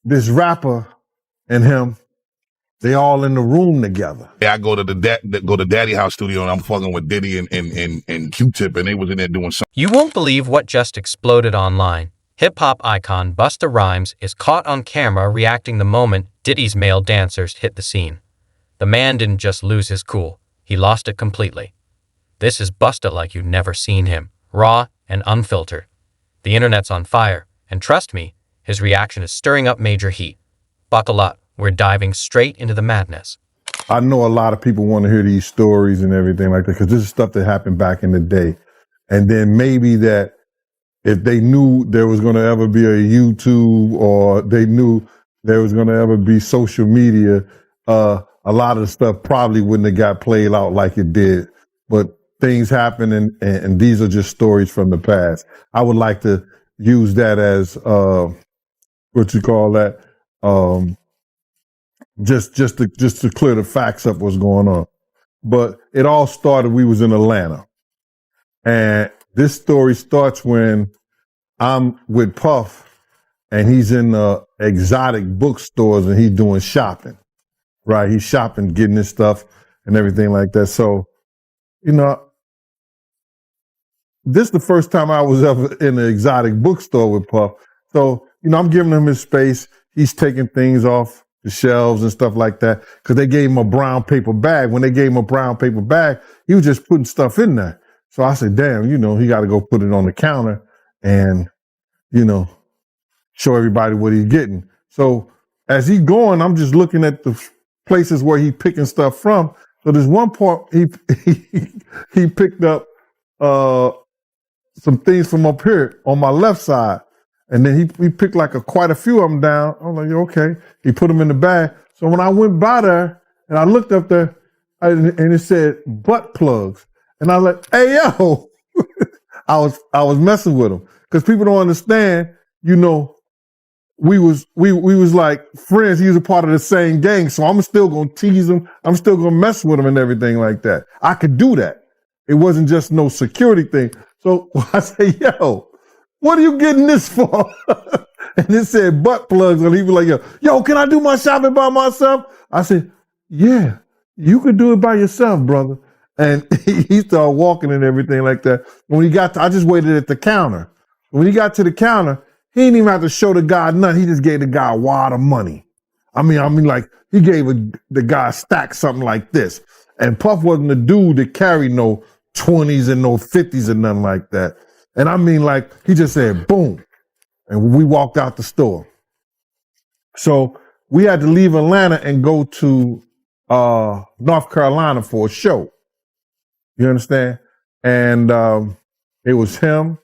this rapper and him, they all in the room together. Yeah, I go to Daddy House studio and I'm fucking with Diddy and Q-Tip, and they was in there doing something. You won't believe what just exploded online. Hip-hop icon Busta Rhymes is caught on camera reacting the moment Diddy's male dancers hit the scene. The man didn't just lose his cool, he lost it completely. This is Busta like you've never seen him, raw and unfiltered. The internet's on fire, and trust me, his reaction is stirring up major heat. Buckle up, we're diving straight into the madness. I know a lot of people want to hear these stories and everything like that because this is stuff that happened back in the day. And then maybe that if they knew there was going to ever be a YouTube or they knew there was going to ever be social media, a lot of the stuff probably wouldn't have got played out like it did. But things happen and these are just stories from the past. I would like to use that as, what you call that? Just to clear the facts up what's going on. But it all started, we was in Atlanta. And this story starts when I'm with Puff and he's in exotic bookstores and he's doing shopping, right? He's shopping, getting his stuff and everything like that. So, you know, this is the first time I was ever in an exotic bookstore with Puff. So, you know, I'm giving him his space. He's taking things off the shelves and stuff like that because they gave him a brown paper bag. When they gave him a brown paper bag, he was just putting stuff in there. So I said, damn, you know, he got to go put it on the counter and, you know, show everybody what he's getting. So as he's going, I'm just looking at the places where he's picking stuff from. So there's one part he picked up some things from up here on my left side. And then he picked like quite a few of them down. I'm like, okay. He put them in the bag. So when I went by there and I looked up there and it said butt plugs. And I was like, hey, yo, I was messing with him because people don't understand, you know, we was like friends. He was a part of the same gang. So I'm still going to tease him. I'm still going to mess with him and everything like that. I could do that. It wasn't just no security thing. So I say, yo, what are you getting this for? And it said butt plugs. And he was like, yo, can I do my shopping by myself? I said, yeah, you can do it by yourself, brother. And he started walking and everything like that. When he got to, I just waited at the counter. When he got to the counter, he didn't even have to show the guy nothing. He just gave the guy a wad of money. I mean, like he gave the guy a stack, something like this. And Puff wasn't the dude that carried no 20s and no 50s and nothing like that. And I mean, like, he just said, boom. And we walked out the store. So we had to leave Atlanta and go to North Carolina for a show. You understand? And it was him,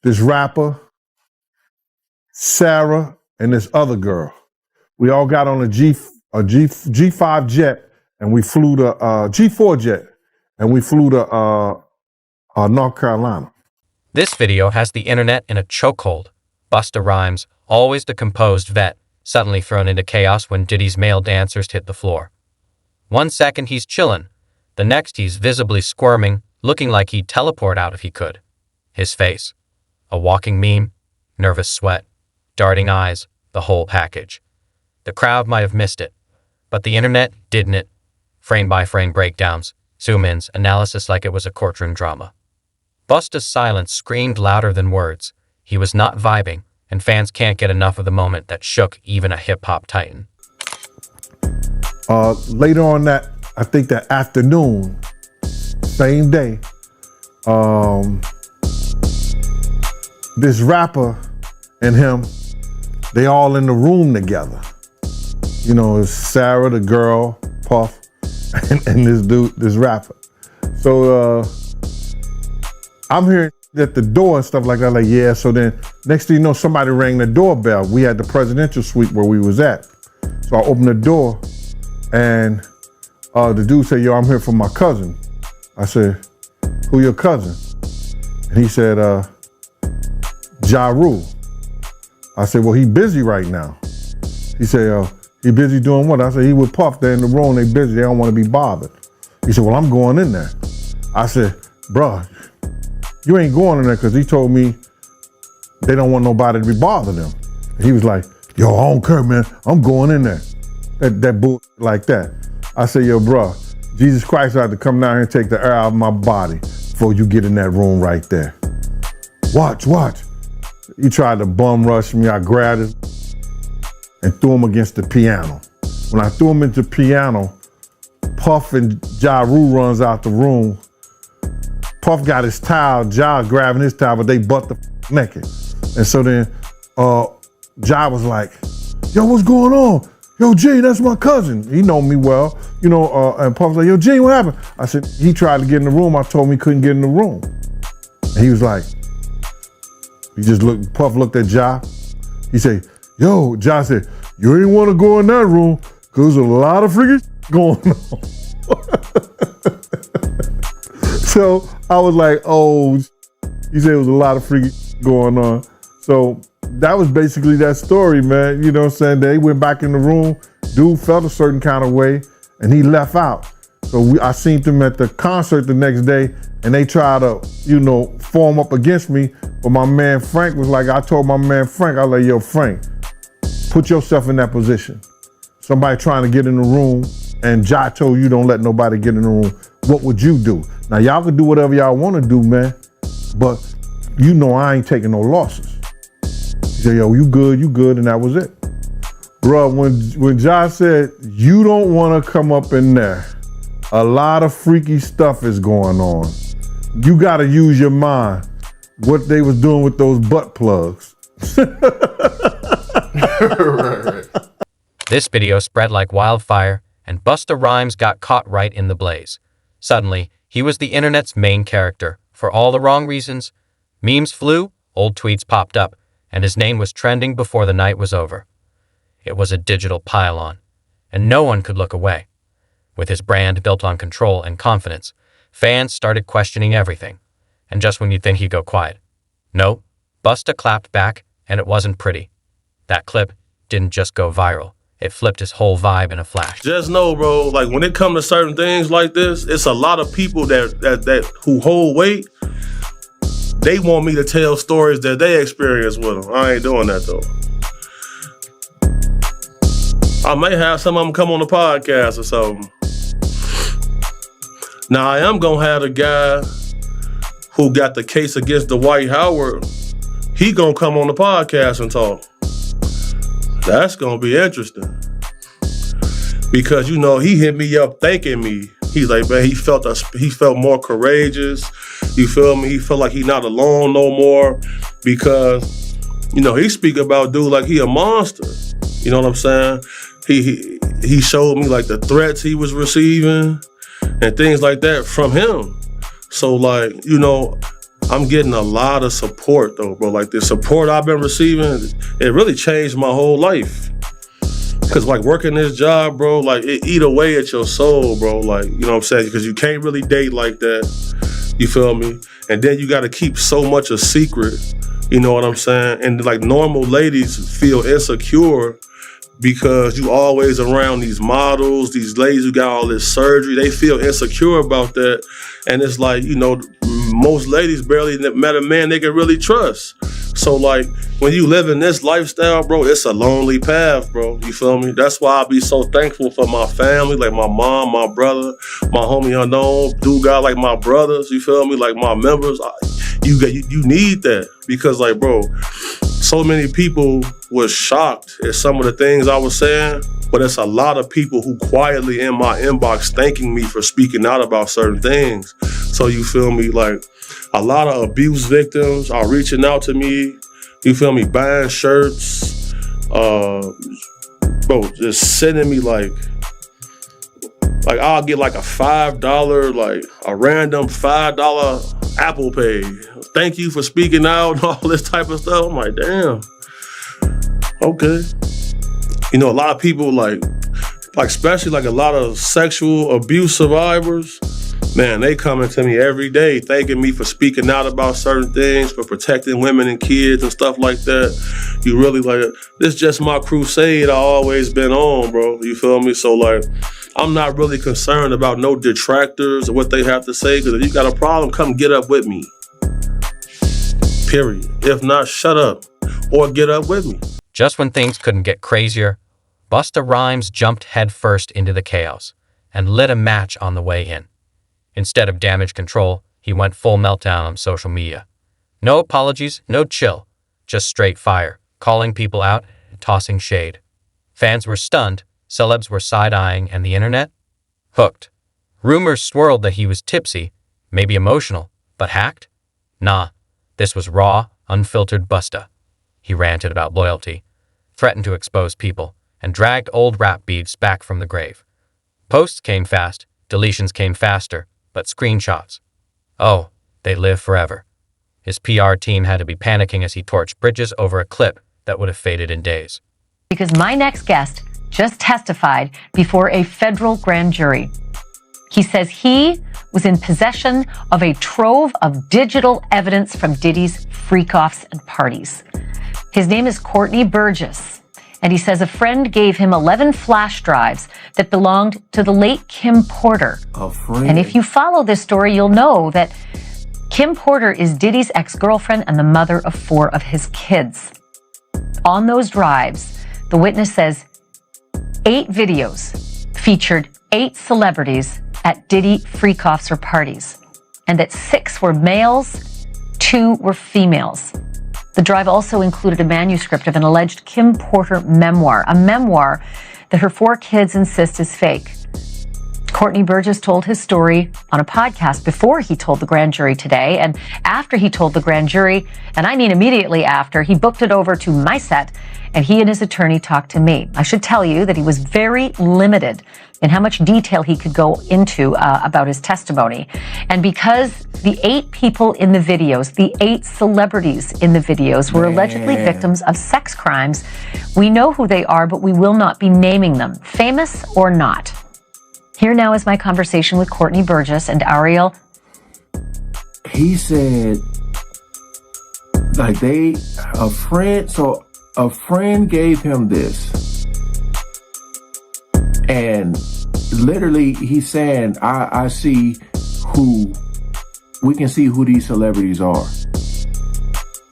this rapper, Sarah, and this other girl. We all got on a G5 jet, and we flew to G4 jet, and we flew to North Carolina. This video has the internet in a chokehold. Busta Rhymes, always the composed vet, suddenly thrown into chaos when Diddy's male dancers hit the floor. 1 second he's chillin', the next he's visibly squirming, looking like he'd teleport out if he could. His face, a walking meme, nervous sweat, darting eyes, the whole package. The crowd might have missed it, but the internet didn't it. Frame-by-frame breakdowns, zoom-ins, analysis like it was a courtroom drama. Busta's silence screamed louder than words. He was not vibing, and fans can't get enough of the moment that shook even a hip-hop titan. Later on that, I think that afternoon, same day, this rapper and him, they all in the room together. You know, it's Sarah, the girl, Puff, and this dude, this rapper. So I'm hearing at the door and stuff like that, like, yeah. So then next thing you know, somebody rang the doorbell. We had the presidential suite where we was at. So I opened the door and the dude said, yo, I'm here for my cousin. I said, who your cousin? And he said, Ja Rule. I said, well, he busy right now. He said, he busy doing what? I said, he with Puff, they're in the room, they busy, they don't want to be bothered. He said, well, I'm going in there. I said, bruh, you ain't going in there because he told me they don't want nobody to be bothering them. And he was like, yo, I don't care, man. I'm going in there. That bull like that. I said, yo, bro, Jesus Christ had to come down here and take the air out of my body before you get in that room right there. Watch. He tried to bum rush me. I grabbed him and threw him against the piano. When I threw him into the piano, Puff and Ja Rule runs out the room. Puff got his towel, Ja grabbing his towel, but they butt the naked. And so then Ja was like, yo, what's going on? Yo, G, that's my cousin. He know me well, and Puff was like, yo, G, what happened? I said, he tried to get in the room. I told him he couldn't get in the room. And he was like, Puff looked at Ja. He said, yo, Ja said, you ain't want to go in that room because there's a lot of freaking going on. So I was like, oh, he said it was a lot of freaking going on. So that was basically that story, man. You know what I'm saying? They went back in the room. Dude felt a certain kind of way, and he left out. So I seen them at the concert the next day, and they tried to, form up against me. But my man Frank was like, I told my man Frank, I was like, yo, Frank, put yourself in that position. Somebody trying to get in the room, and Ja told you don't let nobody get in the room. What would you do? Now, y'all can do whatever y'all want to do, man, but I ain't taking no losses. He said, yo, you good, and that was it. Bruh, when Ja said, you don't want to come up in there, a lot of freaky stuff is going on. You got to use your mind. What they was doing with those butt plugs. Right. This video spread like wildfire, and Busta Rhymes got caught right in the blaze. Suddenly, he was the internet's main character, for all the wrong reasons. Memes flew, old tweets popped up, and his name was trending before the night was over. It was a digital pile-on, and no one could look away. With his brand built on control and confidence, fans started questioning everything. And just when you'd think he'd go quiet, nope, Busta clapped back, and it wasn't pretty. That clip didn't just go viral. It flipped his whole vibe in a flash. Just know, bro, like when it comes to certain things like this, it's a lot of people that who hold weight. They want me to tell stories that they experienced with them. I ain't doing that though. I may have some of them come on the podcast or something. Now I am gonna have the guy who got the case against Dwight Howard. He gonna come on the podcast and talk. That's gonna be interesting. Because he hit me up thanking me. He's like, man, he felt more courageous. You feel me? He felt like he not alone no more. Because, he speak about dude like he a monster. You know what I'm saying? He showed me like the threats he was receiving and things like that from him. So like, I'm getting a lot of support though, bro. Like the support I've been receiving, it really changed my whole life. Cause like working this job, bro, like it eat away at your soul, bro. Like, you know what I'm saying? Cause you can't really date like that. You feel me? And then you gotta keep so much a secret. You know what I'm saying? And like normal ladies feel insecure because you always around these models, these ladies who got all this surgery. They feel insecure about that. And it's like, most ladies barely met a man they can really trust. So like when you live in this lifestyle, bro, it's a lonely path, bro. You feel me? That's why I be so thankful for my family, like my mom, my brother, my homie Unknown, dude got like my brothers, you feel me? Like my members. You need that because like, bro, so many people was shocked at some of the things I was saying, but it's a lot of people who quietly in my inbox thanking me for speaking out about certain things. So you feel me? Like a lot of abuse victims are reaching out to me. You feel me? Buying shirts, bro, just sending me like I'll get like a $5, like a random $5 Apple Pay. Thank you for speaking out and all this type of stuff. I'm like, damn. Okay. A lot of people like especially like a lot of sexual abuse survivors, man, they coming to me every day thanking me for speaking out about certain things, for protecting women and kids and stuff like that. You really like, this just my crusade I always been on, bro. You feel me? So like, I'm not really concerned about no detractors or what they have to say, because if you got a problem, come get up with me. Period. If not, shut up or get up with me. Just when things couldn't get crazier, Busta Rhymes jumped headfirst into the chaos and lit a match on the way in. Instead of damage control, he went full meltdown on social media. No apologies, no chill, just straight fire, calling people out and tossing shade. Fans were stunned, celebs were side-eyeing, and the internet? Hooked. Rumors swirled that he was tipsy, maybe emotional, but hacked? Nah, this was raw, unfiltered Busta. He ranted about loyalty, threatened to expose people, and dragged old rap beefs back from the grave. Posts came fast, deletions came faster, but screenshots. Oh, they live forever. His PR team had to be panicking as he torched bridges over a clip that would have faded in days. Because my next guest just testified before a federal grand jury. He says he was in possession of a trove of digital evidence from Diddy's freak-offs and parties. His name is Courtney Burgess, and he says a friend gave him 11 flash drives that belonged to the late Kim Porter. A friend? And if you follow this story, you'll know that Kim Porter is Diddy's ex-girlfriend and the mother of 4 of his kids. On those drives, the witness says 8 videos featured 8 celebrities at Diddy freak-offs or parties, and that 6 were males, 2 were females. The drive also included a manuscript of an alleged Kim Porter memoir, a memoir that her 4 kids insist is fake. Courtney Burgess told his story on a podcast before he told the grand jury today, and after he told the grand jury, and I mean immediately after, he booked it over to my set, and he and his attorney talked to me. I should tell you that he was very limited in how much detail he could go into about his testimony. And because the 8 people in the videos, the 8 celebrities in the videos were allegedly victims of sex crimes, we know who they are, but we will not be naming them, famous or not. Here now is my conversation with Courtney Burgess and Ariel. He said, like a friend gave him this. And literally he's saying, I see we can see who these celebrities are.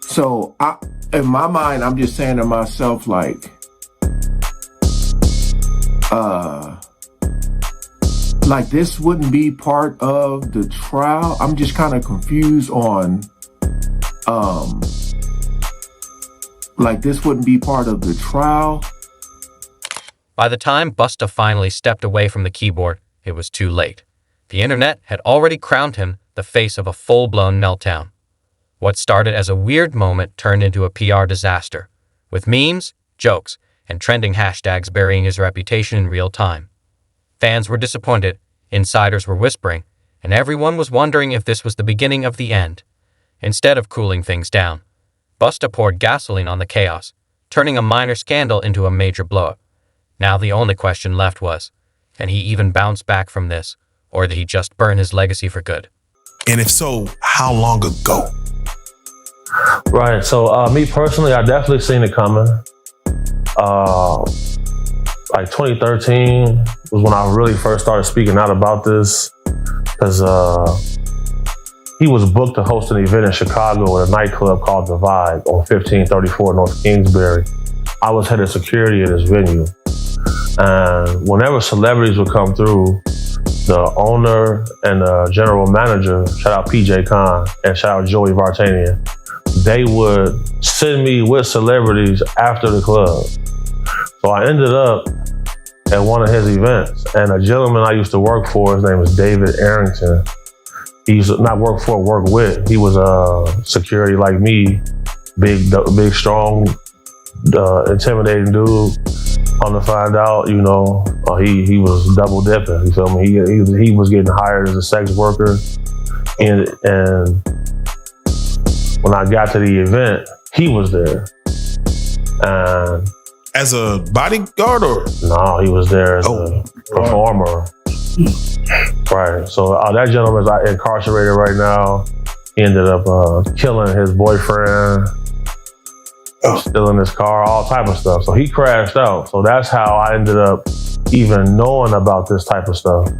So in my mind, I'm just saying to myself, like this wouldn't be part of the trial. I'm just kind of confused on, like this wouldn't be part of the trial. By the time Busta finally stepped away from the keyboard, it was too late. The internet had already crowned him the face of a full-blown meltdown. What started as a weird moment turned into a PR disaster, with memes, jokes, and trending hashtags burying his reputation in real time. Fans were disappointed, insiders were whispering, and everyone was wondering if this was the beginning of the end. Instead of cooling things down, Busta poured gasoline on the chaos, turning a minor scandal into a major blow-up. Now the only question left was, can he even bounce back from this, or did he just burn his legacy for good? And if so, how long ago? Right, so me personally, I definitely seen it coming. Like 2013 was when I really first started speaking out about this, because he was booked to host an event in Chicago at a nightclub called The Vibe on 1534 North Kingsbury. I was head of security at this venue. And whenever celebrities would come through, the owner and the general manager, shout out PJ Khan and shout out Joey Vartanian, they would send me with celebrities after the club. So I ended up at one of his events, and a gentleman I used to work for, his name was David Arrington. He used to not work for, work with. He was security like me, big, strong, intimidating dude. On to find out, he was double dipping. You feel me? He was getting hired as a sex worker, and when I got to the event, he was there. And as a bodyguard or? No, he was there as a performer. Right. So that gentleman's incarcerated right now. He ended up killing his boyfriend, stealing his car, all type of stuff. So he crashed out. So that's how I ended up even knowing about this type of stuff.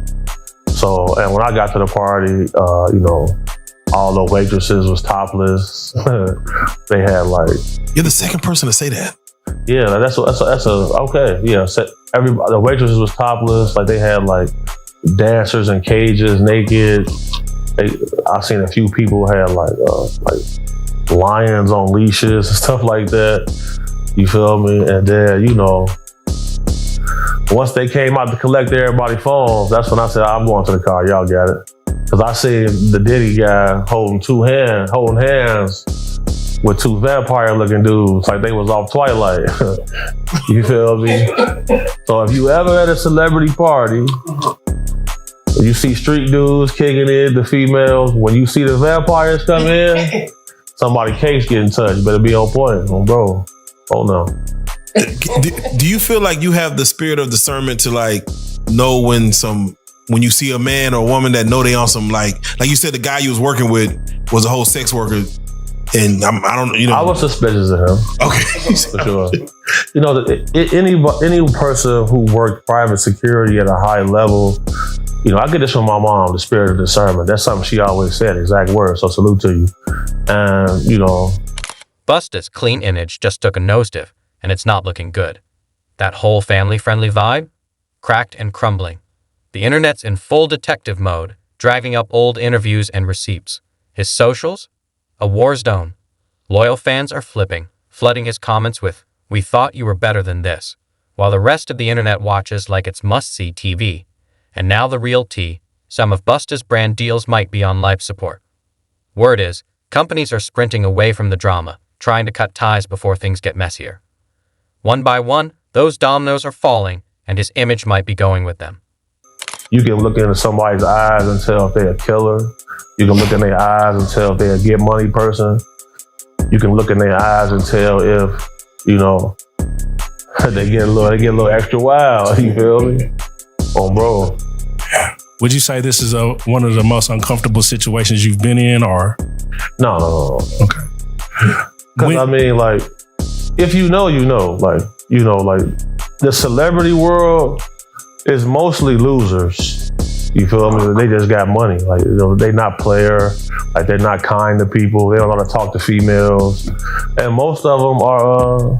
So, and when I got to the party, all the waitresses was topless. They had You're the second person to say that. Yeah, like that's a okay. Yeah, so everybody, the waitresses was topless. Like they had like dancers in cages, naked. I seen a few people had like lions on leashes and stuff like that. You feel me? And then, you know, once they came out to collect everybody's phones, that's when I said, I'm going to the car. Y'all got it. Because I seen the Diddy guy holding hands with two vampire-looking dudes, like they was off Twilight. You feel me? So if you ever at a celebrity party, you see street dudes kicking it, the females, when you see the vampires come in, somebody case getting touched. Better be on point, bro. Oh no. Do you feel like you have the spirit of discernment to like know when you see a man or a woman that know they on some like you said the guy you was working with was a whole sex worker, and I don't, you know. I was suspicious of him. Okay. For sure. You know, any person who worked private security at a high level, you know, I get this from my mom, the spirit of discernment. That's something she always said, exact words. So salute to you. And, you know, Busta's clean image just took a nosedive, and it's not looking good. That whole family-friendly vibe? Cracked and crumbling. The internet's in full detective mode, dragging up old interviews and receipts. His socials? A war zone. Loyal fans are flipping, flooding his comments with, "We thought you were better than this," while the rest of the internet watches like it's must-see TV. And now the real tea, some of Busta's brand deals might be on life support. Word is, companies are sprinting away from the drama, trying to cut ties before things get messier. One by one, those dominoes are falling, and his image might be going with them. You can look into somebody's eyes and tell if they're a killer. You can look in their eyes and tell if they're a get money person. You can look in their eyes and tell if, you know, they get a little extra wild. You feel me? Oh, bro. Would you say this is one of the most uncomfortable situations you've been in, or? No. Okay. Because I mean, like, if you know, you know. Like, you know, like, the celebrity world is mostly losers. You feel me? They just got money. Like, you know, they not player. Like, they're not kind to people. They don't know how to talk to females. And most of them are,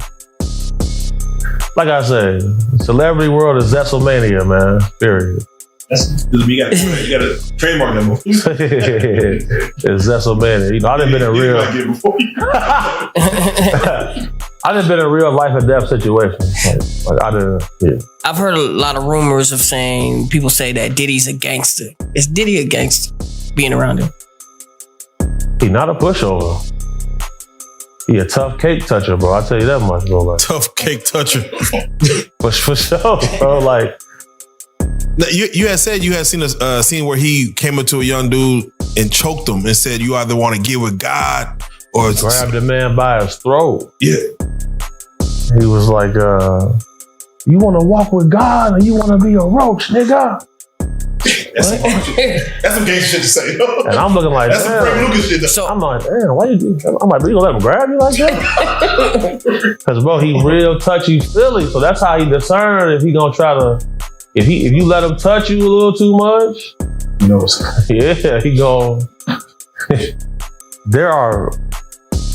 like I said, celebrity world is Zesselmania, man. Period. You got a trademark number. It's Zesselmania. You know, I done been in real. I done been in real life and death situations. Like I done. Yeah. I've heard a lot of rumors of saying people say that Diddy's a gangster. Is Diddy a gangster? Being around him. He not a pushover. He a tough cake toucher, bro. I tell you that much, bro. Like, Tough cake toucher. for sure, bro. Like. You had said you had seen a scene where he came up to a young dude and choked him and said, "You either want to get with God or grabbed the man by his throat." Yeah. He was like, "You want to walk with God or you want to be a roach, nigga?" That's some gangster shit to say. And I'm looking like, that's some Frank Lucas shit. So I'm like, damn, why you do? I'm like, you gonna let him grab you like that? Because bro, he real touchy feely, so that's how he discern if he gonna try to. If you let him touch you a little too much, you know, yeah, he gon'. There are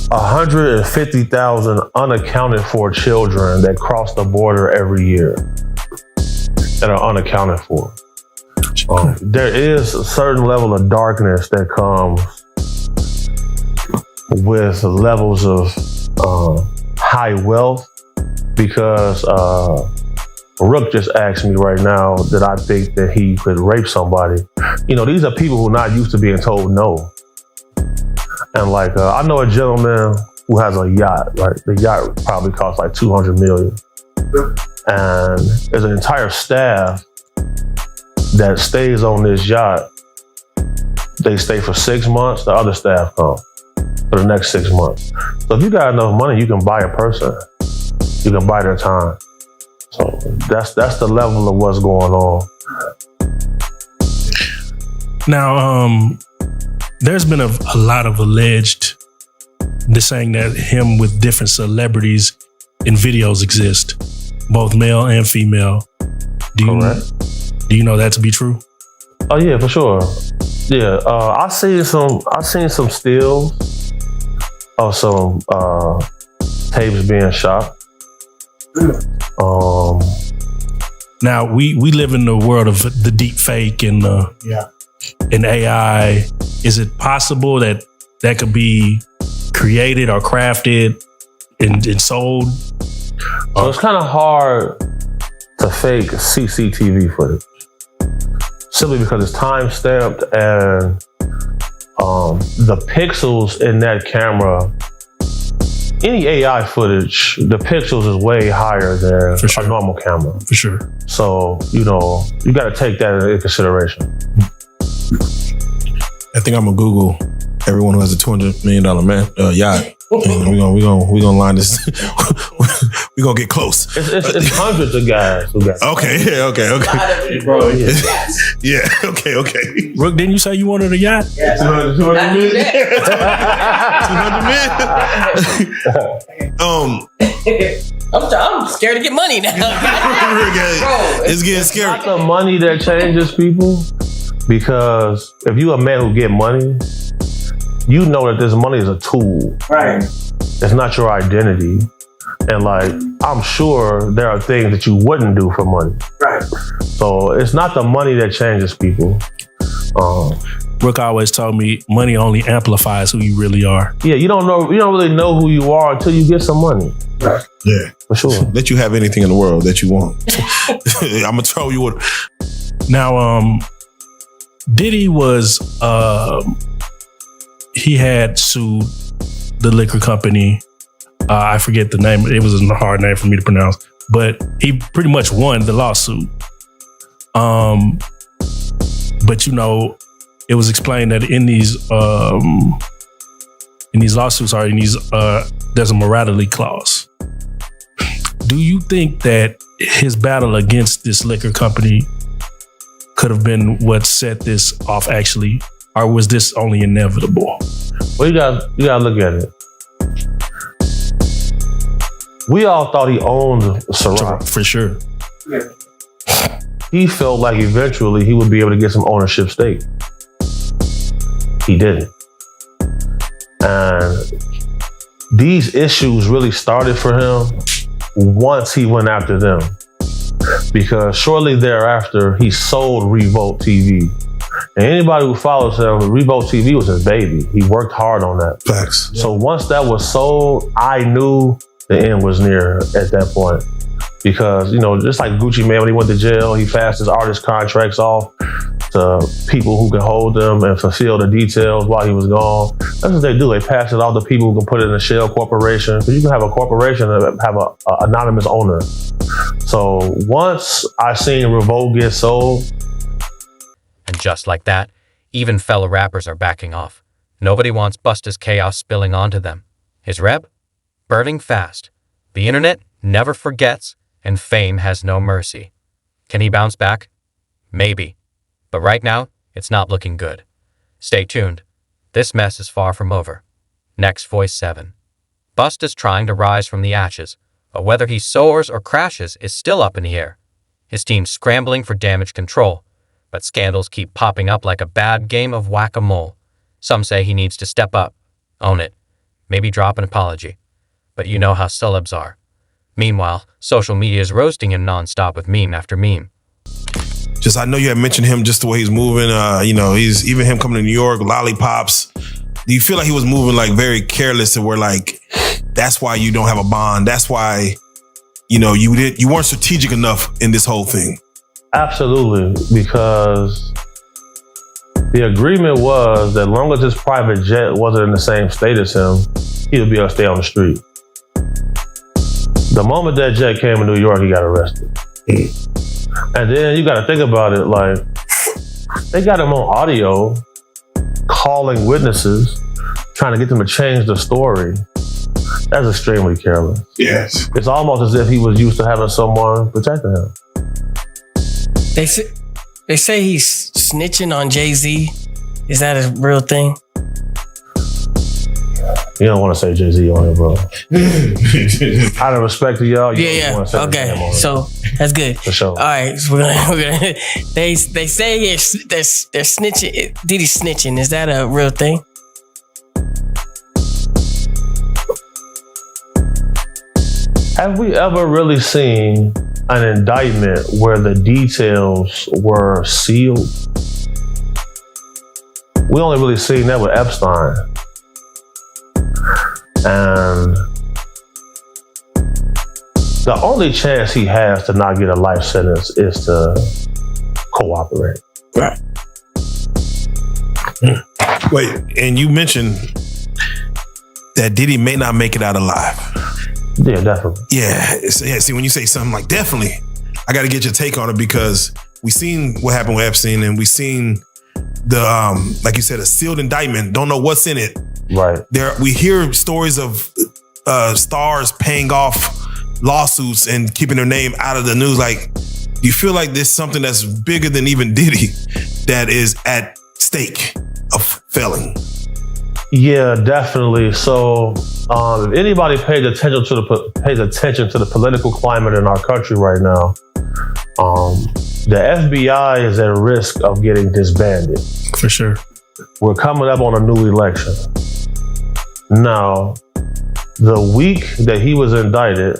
150,000 unaccounted for children that cross the border every year that are unaccounted for. There is a certain level of darkness that comes with levels of high wealth because Rook just asked me right now that I think that he could rape somebody. You know, these are people who are not used to being told no. And like, I know a gentleman who has a yacht, right? The yacht probably costs like $200 million. And there's an entire staff that stays on this yacht. They stay for 6 months, the other staff come for the next 6 months. So if you got enough money, you can buy a person. You can buy their time. So that's the level of what's going on. Now, there's been a lot of alleged saying that him with different celebrities in videos exist, both male and female. Do you know that to be true? Oh yeah, for sure. Yeah, I seen some stills of some tapes being shot. Now we live in the world of the deep fake and AI. Is it possible that could be created or crafted and sold? So it's kind of hard to fake CCTV footage, simply because it's time stamped and the pixels in that camera. Any AI footage, the pixels is way higher than a normal camera. For sure. So, you got to take that into consideration. I think I'm gonna Google everyone who has a $200 million yacht. And we're gonna line this. We're gonna get close. It's hundreds of guys who got. Okay. Bro, yeah. Okay. Rook, didn't you say you wanted a yacht? Yeah. 200 million. 200 million. I'm scared to get money now. Bro, it's getting scary. It's not the money that changes people, because if you a man who get money, you know that this money is a tool. Right. It's not your identity. And I'm sure there are things that you wouldn't do for money. Right. So it's not the money that changes people. Brooke always told me money only amplifies who you really are. Yeah, you don't really know who you are until you get some money. Right. Yeah. For sure. Let you have anything in the world that you want. I'm gonna tell you what. Now, Diddy was he had sued the liquor company. I forget the name. It was a hard name for me to pronounce, but he pretty much won the lawsuit. But it was explained that in these lawsuits there's a morality clause. Do you think that his battle against this liquor company could have been what set this off actually, or was this only inevitable? Well, you gotta look at it. We all thought he owned Ciroc. For sure. Yeah. He felt like eventually he would be able to get some ownership stake. He didn't. And these issues really started for him once he went after them. Because shortly thereafter, he sold Revolt TV. And anybody who follows him, Revolt TV was his baby. He worked hard on that. Facts. So once that was sold, I knew the end was near at that point. Because, just like Gucci Mane, when he went to jail, he passed his artist contracts off to people who can hold them and fulfill the details while he was gone. That's what they do. They pass it off to people who can put it in a shell corporation. Because you can have a corporation that have a anonymous owner. So once I seen Revolt get sold. And just like that, even fellow rappers are backing off. Nobody wants Busta's chaos spilling onto them. His rep? Burning fast. The internet never forgets, and fame has no mercy. Can he bounce back? Maybe. But right now, it's not looking good. Stay tuned. This mess is far from over. Next, Voice 7. Busta's trying to rise from the ashes, but whether he soars or crashes is still up in the air. His team's scrambling for damage control, but scandals keep popping up like a bad game of whack-a-mole. Some say he needs to step up, own it, maybe drop an apology. But you know how celebs are. Meanwhile, social media is roasting him nonstop with meme after meme. I know you had mentioned him, just the way he's moving. He's even him coming to New York, lollipops. Do you feel like he was moving very careless to where that's why you don't have a bond? That's why, you weren't strategic enough in this whole thing? Absolutely, because the agreement was that as long as his private jet wasn't in the same state as him, he would be able to stay on the street. The moment that jet came to New York, he got arrested. And then you got to think about it, they got him on audio, calling witnesses, trying to get them to change the story. That's extremely careless. Yes. It's almost as if he was used to having someone protecting him. They say he's snitching on Jay-Z. Is that a real thing? You don't want to say Jay-Z on it, bro. Out of respect to y'all, yeah. Okay, so that's good. For sure. All right, so we're gonna. They say they're snitching. Diddy's snitching. Is that a real thing? Have we ever really seen an indictment where the details were sealed? We only really seen that with Epstein. And the only chance he has to not get a life sentence is to cooperate. Right. Wait, and you mentioned that Diddy may not make it out alive. Yeah, definitely. Yeah, see, when you say something like definitely, I got to get your take on it because we seen what happened with Epstein and we seen the, like you said, a sealed indictment. Don't know what's in it. Right. We hear stories of stars paying off lawsuits and keeping their name out of the news. Like, do you feel like there's something that's bigger than even Diddy that is at stake of failing? Yeah, definitely. So, if anybody pays attention to the political climate in our country right now, the FBI is at risk of getting disbanded. For sure. We're coming up on a new election. Now, the week that he was indicted,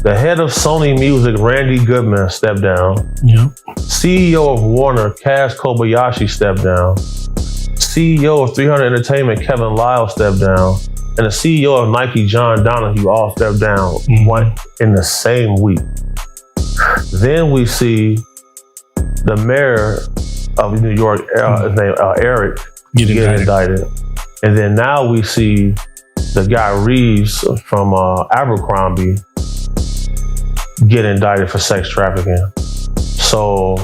the head of Sony Music, Randy Goodman, stepped down. Yep. CEO of Warner, Kaz Kobayashi, stepped down. CEO of 300 Entertainment, Kevin Lyle, stepped down. And the CEO of Nike, John Donahue, all stepped down in the same week. Then we see the mayor of New York, his name Eric, get indicted. And then now we see the guy Reeves from Abercrombie get indicted for sex trafficking. So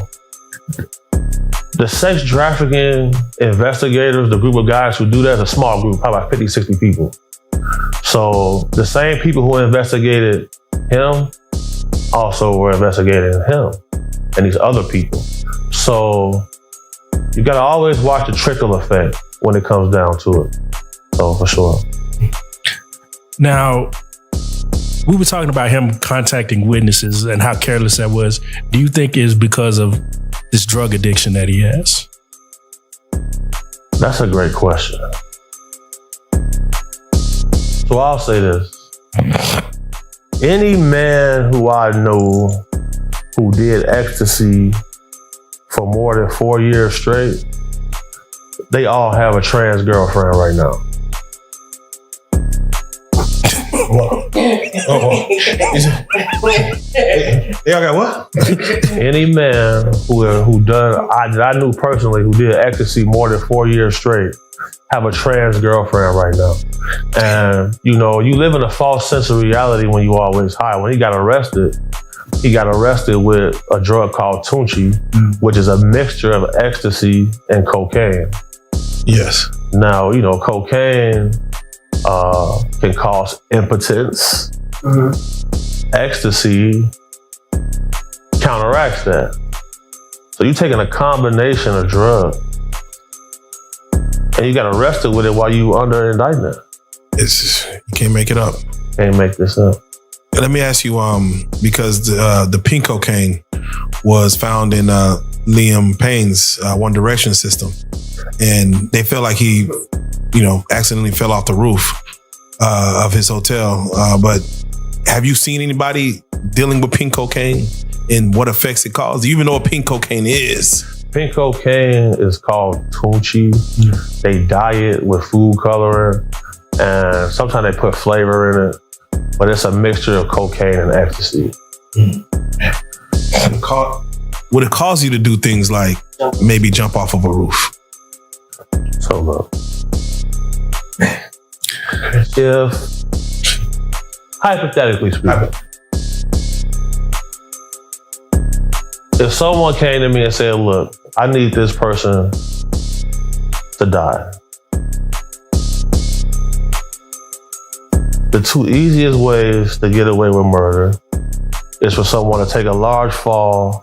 the sex trafficking investigators, the group of guys who do that, is a small group, probably about 50, 60 people. So the same people who investigated him also were investigating him and these other people. So you gotta always watch the trickle effect when it comes down to it. So for sure. Now, we were talking about him contacting witnesses and how careless that was. Do you think it's because of this drug addiction that he has? That's a great question. So I'll say this. Any man who I know who did ecstasy for more than 4 years straight, they all have a trans girlfriend right now. They all got what? Any man that I knew personally who did ecstasy more than 4 years straight have a trans girlfriend right now. And you live in a false sense of reality when you always high. When he got arrested with a drug called Tunchi, which is a mixture of ecstasy and cocaine. Yes. Now, cocaine can cause impotence. Ecstasy counteracts that. So you're taking a combination of drugs and you got arrested with it while you under indictment. You can't make it up. Can't make this up. Let me ask you, because the pink cocaine was found in Liam Payne's One Direction system, and they felt like he, accidentally fell off the roof of his hotel. But have you seen anybody dealing with pink cocaine and what effects it causes? Do you even know what pink cocaine is? Pink cocaine is called Tunchi. They dye it with food coloring, and sometimes they put flavor in it. But it's a mixture of cocaine and ecstasy. Would it cause you to do things like maybe jump off of a roof? So look, if hypothetically speaking, if someone came to me and said, look, I need this person to die, the two easiest ways to get away with murder is for someone to take a large fall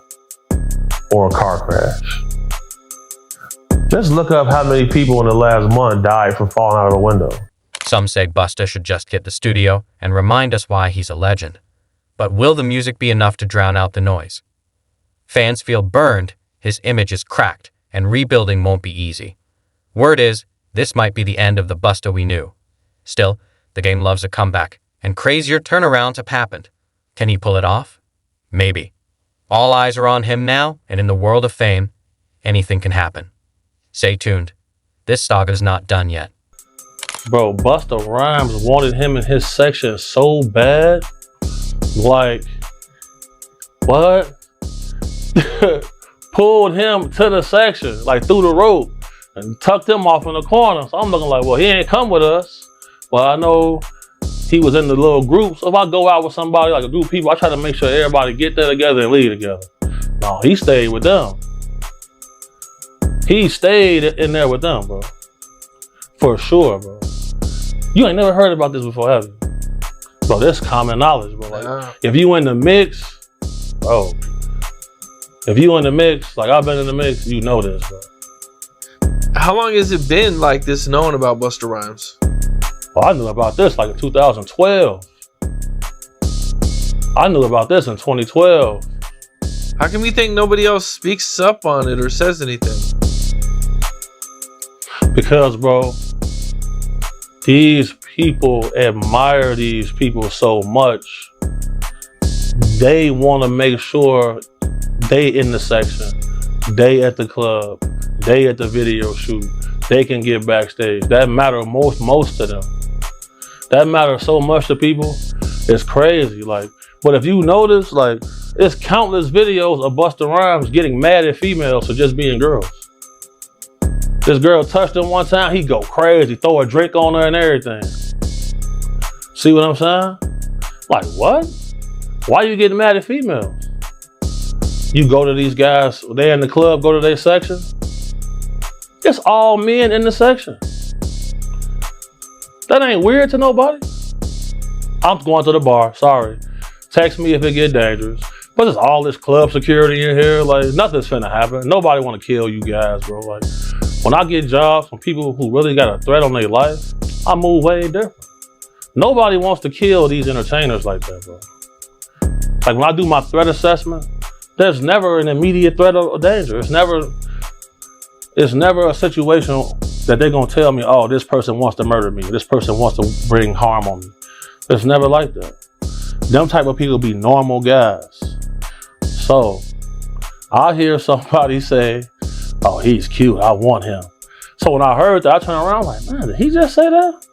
or a car crash. Just look up how many people in the last month died from falling out of a window. Some say Busta should just hit the studio and remind us why he's a legend. But will the music be enough to drown out the noise? Fans feel burned, his image is cracked, and rebuilding won't be easy. Word is, this might be the end of the Busta we knew. Still, the game loves a comeback, and crazier turnarounds have happened. Can he pull it off? Maybe. All eyes are on him now, and in the world of fame, anything can happen. Stay tuned. This saga's not done yet. Bro, Busta Rhymes wanted him in his section so bad. Like, what? Pulled him to the section, like through the rope, and tucked him off in the corner. So I'm looking like, well, he ain't come with us. Well, I know he was in the little group. So if I go out with somebody, like a group of people, I try to make sure everybody get there together and leave together. No, he stayed with them. He stayed in there with them, bro. For sure, bro. You ain't never heard about this before, have you? Bro, this common knowledge, bro. Like, if you in the mix, bro. If you in the mix, like I've been in the mix, you know this, bro. How long has it been like this known about Busta Rhymes? Well, I knew about this like in 2012. I knew about this in 2012. How come you think nobody else speaks up on it or says anything? Because, bro, these people admire these people so much. They want to make sure they in the section, they at the club, they at the video shoot, they can get backstage. That matters most to them. That matters so much to people. It's crazy. Like, but if you notice, like, it's countless videos of Busta Rhymes getting mad at females for just being girls. This girl touched him one time, he go crazy, throw a drink on her and everything. See what I'm saying? Like, what? Why you getting mad at females? You go to these guys, they in the club, go to their section. It's all men in the section. That ain't weird to nobody. I'm going to the bar, sorry. Text me if it get dangerous. But there's all this club security in here, like nothing's finna happen. Nobody wanna kill you guys, bro. Like, when I get jobs from people who really got a threat on their life, I move way different. Nobody wants to kill these entertainers like that, bro. Like when I do my threat assessment, there's never an immediate threat or danger. It's never a situation that they're gonna tell me, oh, this person wants to murder me. This person wants to bring harm on me. It's never like that. Them type of people be normal guys. So I hear somebody say, oh, he's cute, I want him. So when I heard that, I turned around like, man, did he just say that?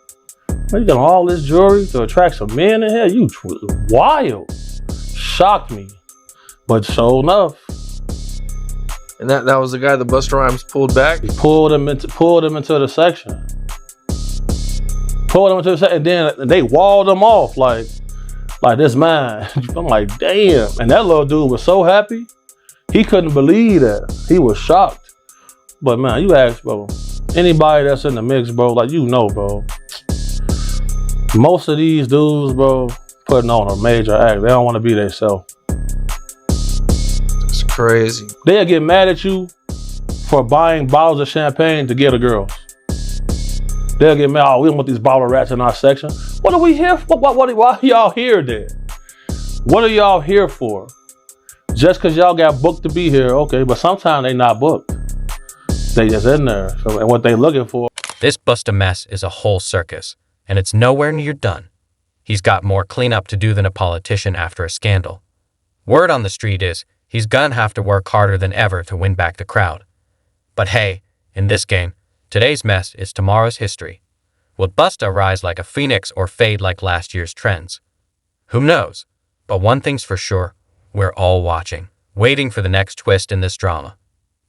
Man, you got all this jewelry to attract some men in here? You wild. Shocked me. But sure enough. And that was the guy that Busta Rhymes pulled back? He pulled him into the section. Pulled him into the section, and then they walled him off like this man. I'm like, damn. And that little dude was so happy. He couldn't believe that. He was shocked. But man, you ask, bro, anybody that's in the mix, bro, like you know, bro. Most of these dudes, bro, putting on a major act. They don't want to be themselves. It's crazy. They'll get mad at you for buying bottles of champagne to get a girl. They'll get mad, oh, we don't want these bottle rats in our section. What are we here for? Why are y'all here then? What are y'all here for? Just because y'all got booked to be here, okay, but sometimes they not booked. They just in there, so, and what they looking for. This Busta mess is a whole circus, and it's nowhere near done. He's got more cleanup to do than a politician after a scandal. Word on the street is he's gonna have to work harder than ever to win back the crowd. But hey, in this game, today's mess is tomorrow's history. Will Busta rise like a phoenix or fade like last year's trends? Who knows? But one thing's for sure, we're all watching, waiting for the next twist in this drama.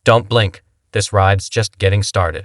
Don't blink, this ride's just getting started.